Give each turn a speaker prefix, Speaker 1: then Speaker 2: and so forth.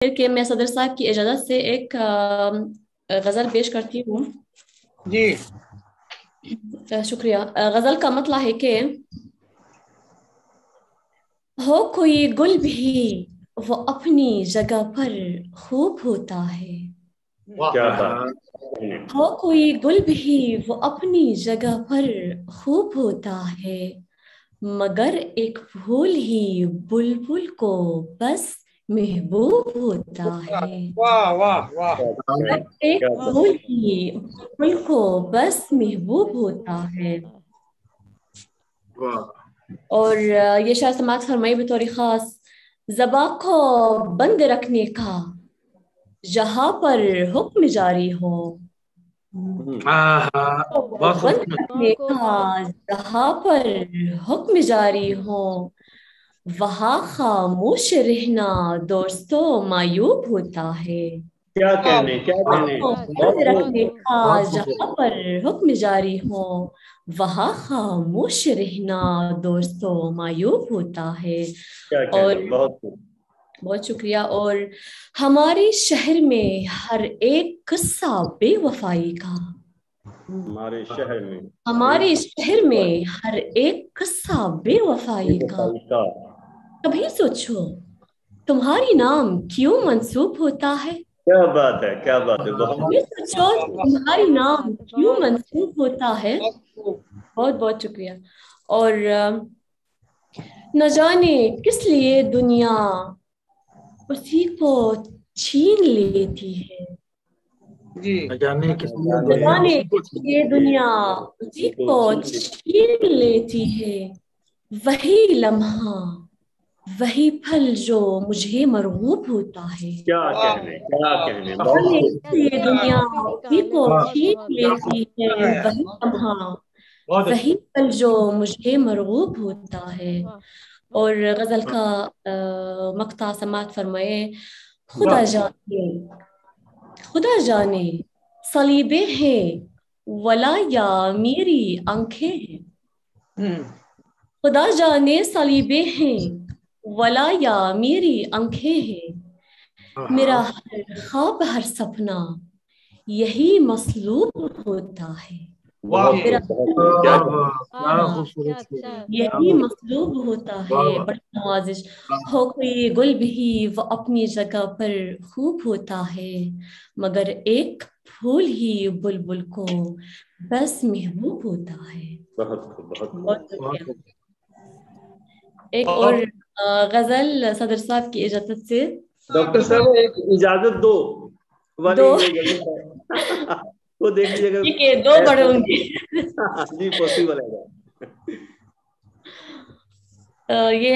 Speaker 1: کہ میں صدر صاحب کی اجازت سے ایک غزل پیش کرتی ہوں.
Speaker 2: جی
Speaker 1: شکریہ. غزل کا مطلب ہے کہ ہو کوئی گل بھی وہ اپنی جگہ پر خوب ہوتا ہے. ہو کوئی گل بھی وہ اپنی جگہ پر خوب ہوتا ہے، مگر ایک پھول ہی بلبل کو بس محبوب ہوتا ہے.
Speaker 2: واہ واہ واہ
Speaker 1: ایک پھول ہی بلبل کو بس محبوب ہوتا ہے. اور یہ شاید سماعت فرمائی بطور خاص: زباں کو بند رکھنے کا جہاں پر حکم جاری ہو، بند رکھنے کا جہاں پر حکم جاری ہو، وہاں خاموش رہنا دوستو معیوب ہوتا ہے.
Speaker 3: کیا کہنے
Speaker 1: بند رکھنے کا جہاں پر حکم جاری ہو، وہاں خاموش رہنا دوستو معیوب ہوتا ہے. اور بہت شکریہ. اور ہمارے شہر میں ہر ایک قصہ بے وفائی کا، ہمارے شہر میں ہر ایک قصہ بے وفائی کا. کبھی سوچو تمہاری نام کیوں منسوب ہوتا ہے.
Speaker 3: کیا بات ہے، کیا بات ہے.
Speaker 1: کبھی سوچو تمہاری نام کیوں منسوب ہوتا ہے. بہت بہت شکریہ. اور نہ جانے کس لیے دنیا اسی کو چھین لیتی ہے.
Speaker 2: جی
Speaker 1: نہ جانے کس لیے دنیا اسی کو چھین لیتی ہے. وہی لمحہ وہی پھل جو مجھے مرغوب ہوتا ہے.
Speaker 3: کیا کہنے
Speaker 1: یہ دنیا اسی کو چھین لیتی ہے. وہی لمحہ وہی پھل جو مجھے مرغوب ہوتا ہے. اور غزل کا مقطع سماعت فرمائے: خدا جانے صلیبیں ہیں ولا یا میری آنکھیں ہیں. خدا جانے صلیبیں ہیں ولا یا میری آنکھیں ہیں. میرا ہر خواب ہر سپنا یہی مصلوب ہوتا ہے. یہی مصلوب ہوتا ہے. بڑی نوازش. ہو کوئی گل بھی وہ اپنی جگہ پر خوب ہوتا ہے، مگر ایک پھول ہی بلبل کو بس محبوب ہوتا ہے. بہت شکریہ. ایک اور غزل صدر صاحب کی اجازت سے.
Speaker 3: ڈاکٹر صاحب ایک اجازت دو. وہ دیکھ لیجیے گا.
Speaker 1: ٹھیک ہے، 2 پڑھوں گی.
Speaker 3: جی پاسبل ہے.
Speaker 1: یہ